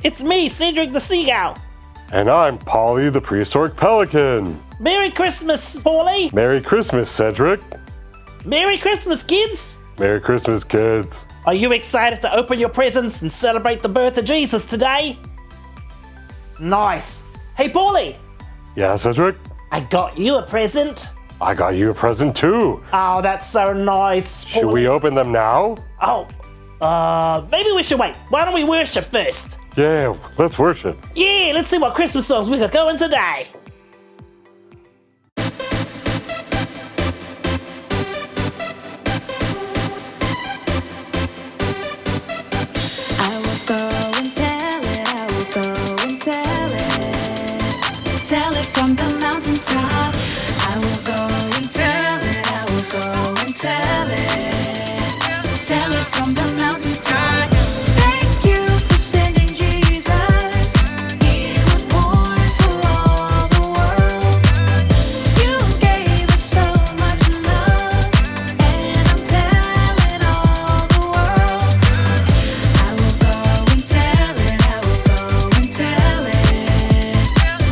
It's me, Cedric the Seagull. And I'm Paulie the prehistoric Pelican. Merry Christmas, Paulie. Merry Christmas, Cedric. Merry Christmas, kids. Merry Christmas, kids. Are you excited to open your presents and celebrate the birth of Jesus today? Nice. Hey, Paulie. Yeah, Cedric? I got you a present. I got you a present too. Oh, that's so nice, Paulie. Should we open them now? Maybe we should wait. Why don't we worship first? Yeah, let's worship. Yeah, let's see what Christmas songs we got going today. I will go and tell it, I will go and tell it. Tell it from the mountaintop. I will go and tell it, I will go and tell it. Tell it from the mountaintop. Thank you for sending Jesus. He was born for all the world. You gave us so much love, and I'm telling all the world. I will go and tell it, I will go and tell it.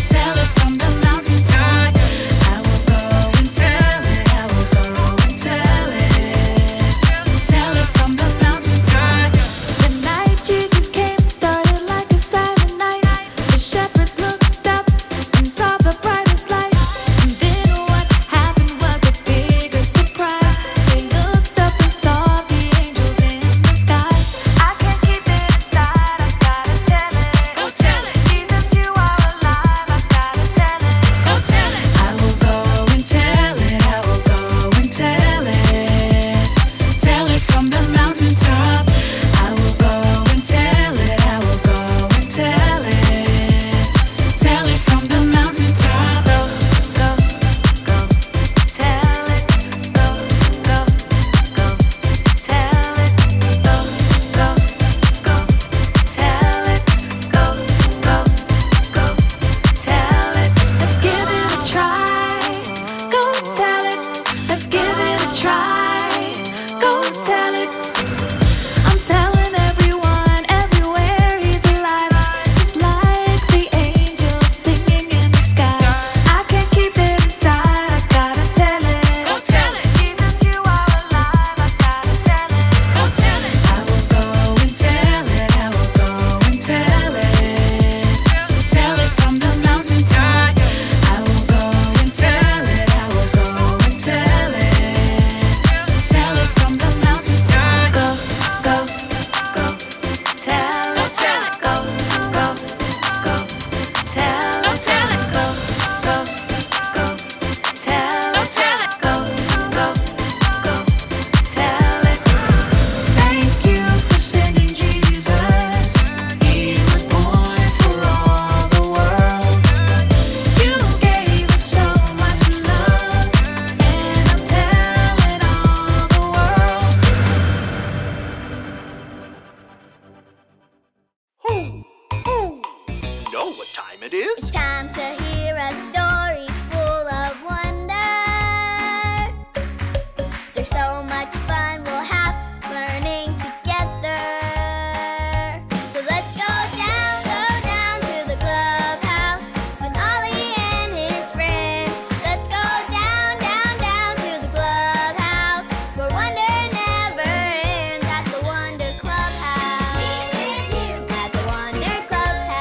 Tell it from the mountaintop. I will go and tell it, I will go and tell it. Tell it from the mountaintop. The night Jesus came started like a silent night. The shepherds looked up and saw the brightest light. And then what happened was a bigger surprise. They looked up and saw the angels in the sky. I can't keep it inside, I've gotta tell it. Go tell it. Jesus, you are alive, I've gotta tell it. Go tell it. I will go and tell it, I will go and tell it. Tell it from the mountaintop. I will go and tell it, I will go and tell it. Tell it from the mountaintop. Go, go, go, tell it. Go, go, go, tell it. Go, go, go, tell it. Go, go, go, tell it. Let's give it a try. Go tell it. Let's give it a try. Go tell it. I'm telling everyone, everywhere he's alive. Just like the angels singing in the sky. I can't keep it inside, I gotta tell it. Go tell it. Jesus, you are alive, I gotta tell it. Go tell it. I will go and tell it, I will go and tell it. Tell it from the mountaintop. I will go and tell it, I will go and tell it. Tell it from the mountaintop. Go, go, go, tell it. Go, go, go, tell it. Go, go, go, tell it. Go, go, go, tell it. Thank you for sending Jesus. He was born for all the world. You gave us so much love, and I'm telling all the world. You know what time it is? Time to hear a story full of wonder. There's so much fun we'll have learning together. So let's go down to the clubhouse with Ollie and his friends. Let's go down to the clubhouse where wonder never ends at the Wonder Clubhouse. At the Wonder Clubhouse.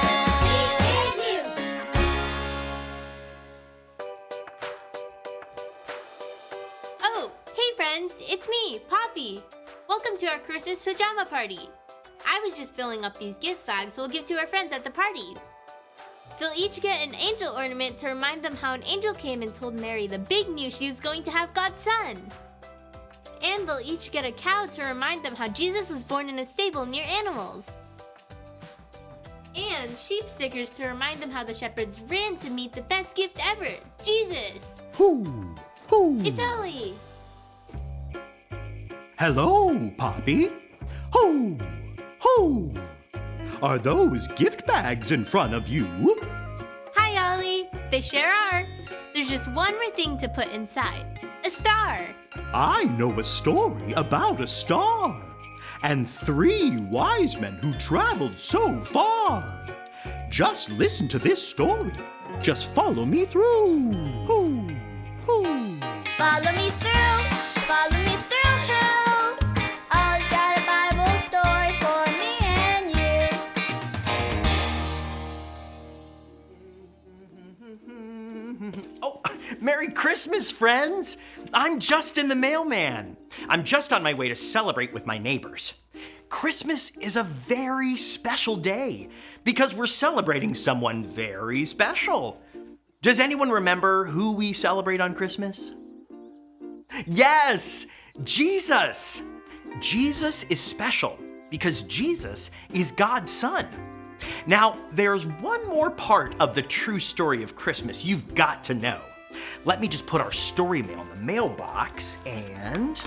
Oh, hey friends, it's me, Poppy. Welcome to our Christmas pajama party. I was just filling up these gift bags we'll give to our friends at the party. They'll each get an angel ornament to remind them how an angel came and told Mary the big news she was going to have God's son. And they'll each get a cow to remind them how Jesus was born in a stable near animals. And sheep stickers to remind them how the shepherds ran to meet the best gift ever, Jesus. Hoo, hoo. It's Ollie. Hello, Poppy. Ho, ho. Are those gift bags in front of you? Hi, Ollie. They sure are. There's just one more thing to put inside. A star. I know a story about a star. and 3 wise men who traveled so far. Just listen to this story. Just follow me through. Hoo, hoo. Follow me through, follow me through, who? Ollie's got a Bible story for me and you. Oh, Merry Christmas, friends! I'm Justin the mailman. I'm just on my way to celebrate with my neighbors. Christmas is a very special day because we're celebrating someone very special. Does anyone remember who we celebrate on Christmas? Yes, Jesus! Jesus is special because Jesus is God's son. Now, there's one more part of the true story of Christmas you've got to know. Let me just put our story mail in the mailbox and...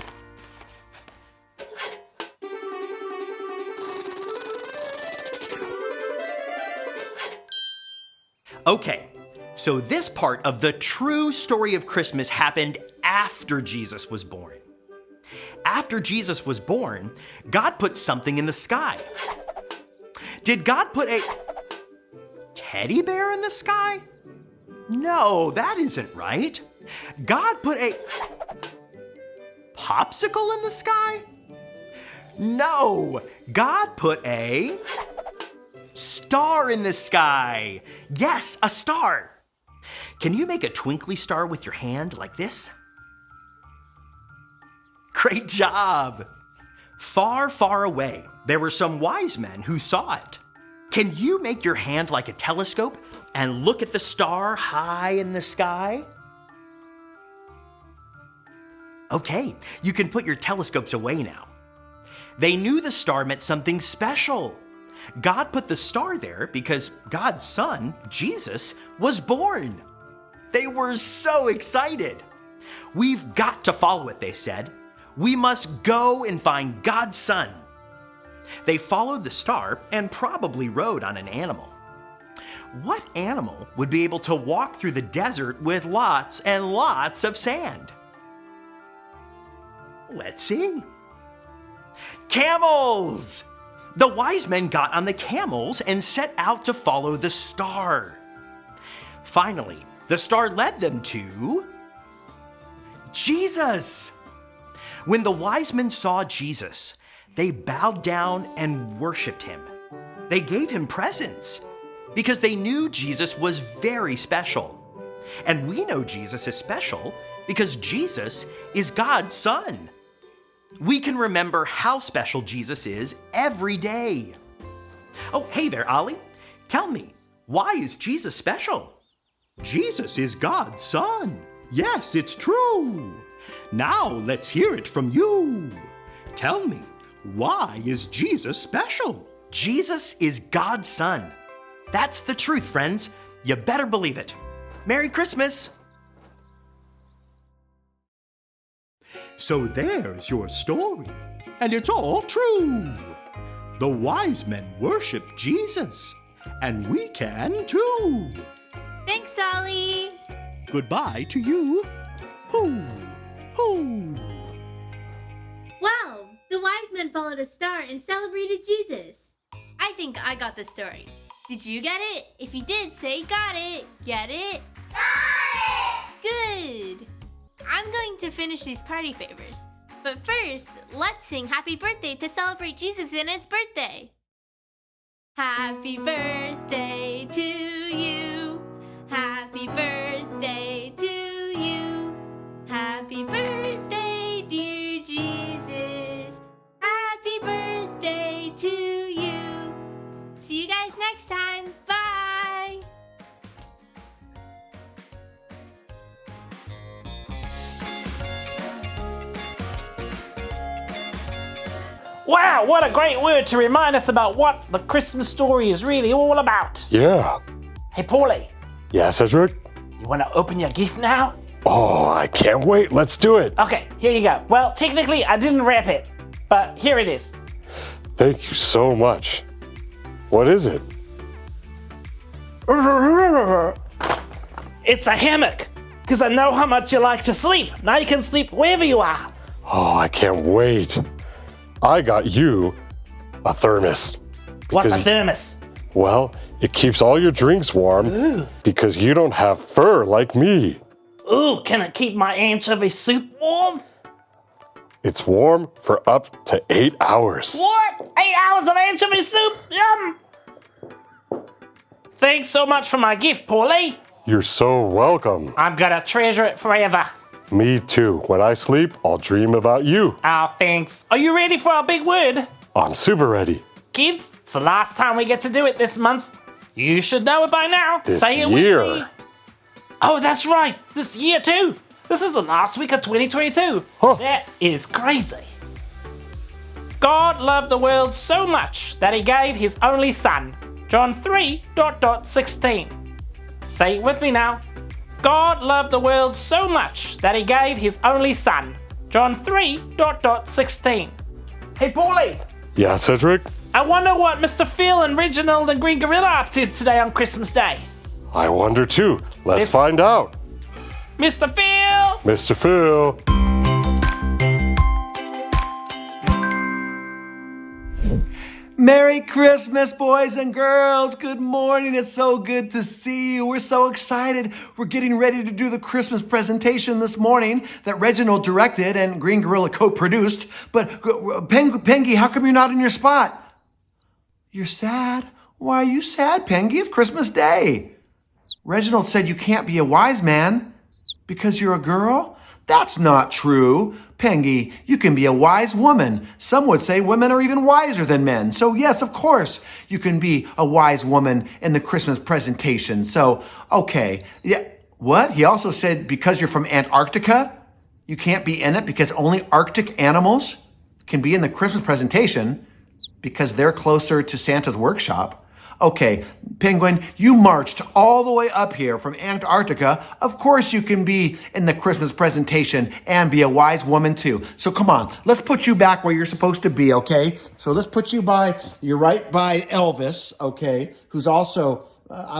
Okay, so this part of the true story of Christmas happened after Jesus was born. After Jesus was born, God put something in the sky. Did God put a teddy bear in the sky? No, that isn't right. God put a popsicle in the sky? No, God put a star in the sky. Yes, a star. Can you make a twinkly star with your hand like this? Great job. Far, far away, there were some wise men who saw it. Can you make your hand like a telescope and look at the star high in the sky? Okay, you can put your telescopes away now. They knew the star meant something special. God put the star there because God's son, Jesus, was born. They were so excited. We've got to follow it, they said. We must go and find God's son. They followed the star and probably rode on an animal. What animal would be able to walk through the desert with lots and lots of sand? Let's see. Camels! The wise men got on the camels and set out to follow the star. Finally, the star led them to Jesus. When the wise men saw Jesus, they bowed down and worshiped him. They gave him presents because they knew Jesus was very special. And we know Jesus is special because Jesus is God's son. We can remember how special Jesus is every day. Oh, hey there, Ollie. Tell me, why is Jesus special? Jesus is God's son. Yes, it's true. Now let's hear it from you. Tell me, why is Jesus special? Jesus is God's son. That's the truth, friends. You better believe it. Merry Christmas. So there's your story, and it's all true. The wise men worshiped Jesus, and we can too. Thanks, Ollie. Goodbye to you. Hoo, hoo. Wow, the wise men followed a star and celebrated Jesus. I think I got the story. Did you get it? If you did, say got it. Get it? Got it! Good. I'm going to finish these party favors. But first, let's sing Happy Birthday to celebrate Jesus and his birthday. Happy birthday to you. Happy birthday to you. Happy birthday, dear Jesus. Happy birthday to you. See you guys next time. Bye. Wow, what a great word to remind us about what the Christmas story is really all about. Yeah. Hey, Paulie, Yeah, Cedric? you want to open your gift now? Oh, I can't wait. Let's do it. Okay, here you go. Well, technically, I didn't wrap it, but here it is. Thank you so much. What is it? It's a hammock, because I know how much you like to sleep. Now you can sleep wherever you are. Oh, I can't wait. I got you a thermos. What's a Because- thermos? Well, it keeps all your drinks warm because you don't have fur like me. Ooh, can it keep my anchovy soup warm? It's warm for up to 8 hours. What? 8 hours of anchovy soup? Yum! Thanks so much for my gift, Paulie. You're so welcome. I'm gonna treasure it forever. Me too. When I sleep, I'll dream about you. Oh, thanks. Are you ready for our big word? I'm super ready. Kids, it's the last time we get to do it this month. You should know it by now. This Say it year. with me. Oh, that's right. This year too. This is the last week of 2022. Huh. That is crazy. God loved the world so much that he gave his only son. John 3:16. Say it with me now. God loved the world so much that he gave his only son. John 3:16. Hey, Paulie. Yeah, Cedric? I wonder what Mr. Phil and Reginald and Green Gorilla are up to today on Christmas Day. I wonder too. Let's It's- find out. Mr. Phil! Mr. Phil. Merry Christmas, boys and girls. Good morning. It's so good to see you. We're so excited. We're getting ready to do the Christmas presentation this morning that Reginald directed and Green Gorilla co-produced. But Pengy, how come you're not in your spot? You're sad? Why are you sad, Pengy? It's Christmas Day. Reginald said you can't be a wise man because you're a girl? That's not true. Pengy, you can be a wise woman. Some would say women are even wiser than men. So yes, of course, you can be a wise woman in the Christmas presentation. So, okay. Yeah. What? He also said because you're from Antarctica, you can't be in it because only Arctic animals can be in the Christmas presentation because they're closer to Santa's workshop. Okay, Penguin, you marched all the way up here from Antarctica. Of course you can be in the Christmas presentation and be a wise woman too. So come on, let's put you back where you're supposed to be, okay? So let's put you you're right by Elvis, okay? Who's also,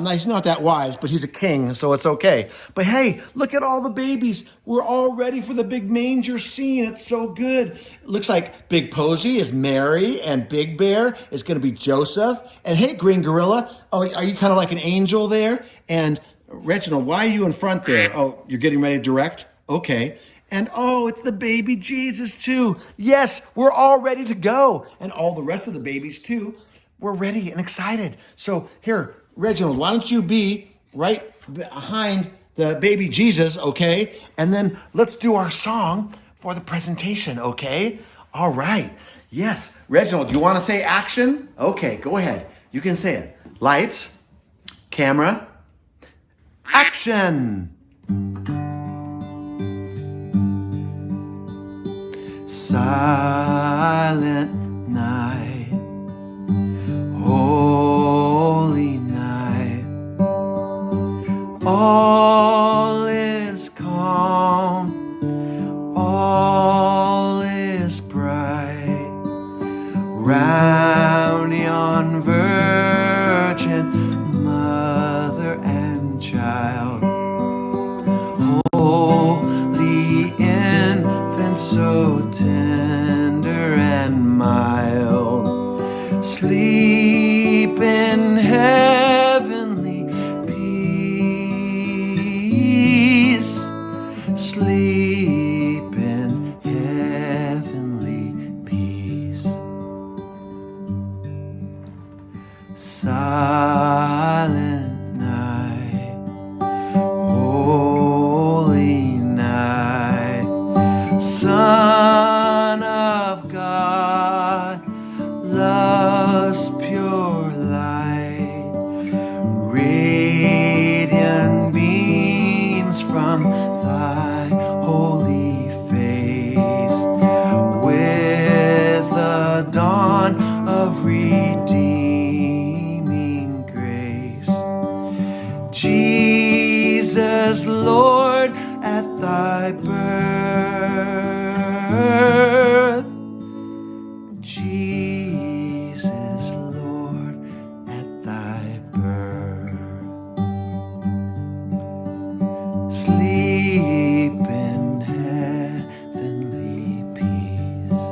he's not that wise, but he's a king, so it's okay. But hey, look at all the babies. We're all ready for the big manger scene. It's so good. It looks like Big Posy is Mary and Big Bear is going to be Joseph. And hey, Green Gorilla, oh, are you kind of like an angel there? And Reginald, why are you in front there? Oh, you're getting ready to direct? Okay. And oh, it's the baby Jesus too. Yes, we're all ready to go. And all the rest of the babies too. We're ready and excited. So here, Reginald, why don't you be right behind the baby Jesus, okay? And then let's do our song for the presentation, okay? All right. Yes. Reginald, you want to say action? Okay, go ahead. You can say it. Lights, camera, action. Silent night, holy night, all is calm, all is bright, round yon virgin mother and child, holy infant so tender and mild, sleep in heavenly peace, sleep in heavenly peace. Silent night, holy night, Son of God, love's pure light, radiant beams from thy holy face, with the dawn of redeeming grace. Jesus, Lord, at thy birth, Jesus, Lord, at thy birth, sleep in heavenly peace.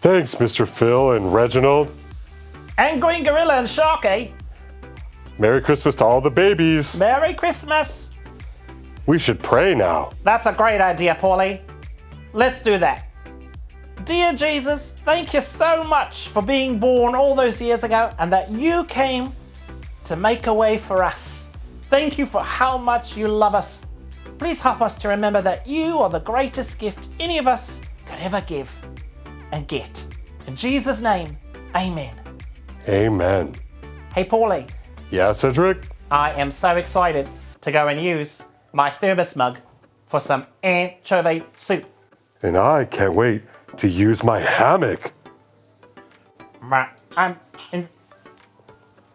Thanks, Mr. Phil and Reginald. And Green Gorilla and Sharky. Merry Christmas to all the babies. Merry Christmas. We should pray now. That's a great idea, Paulie. Let's do that. Dear Jesus, thank you so much for being born all those years ago and that you came to make a way for us. Thank you for how much you love us. Please help us to remember that you are the greatest gift any of us could ever give and get. In Jesus' name, amen. Amen. Hey, Paulie, Yeah, Cedric? I am so excited to go and use my thermos mug for some anchovy soup. And I can't wait to use my hammock.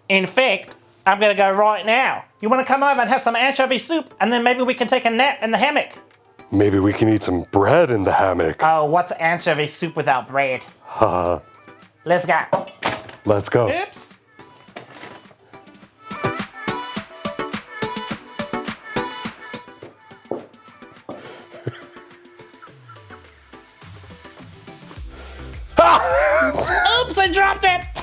In fact, I'm going to go right now. You want to come over and have some anchovy soup, and then maybe we can take a nap in the hammock? Maybe we can eat some bread in the hammock. Oh, what's anchovy soup without bread? Haha. Let's go. Let's go. Oops. Oops, I dropped it!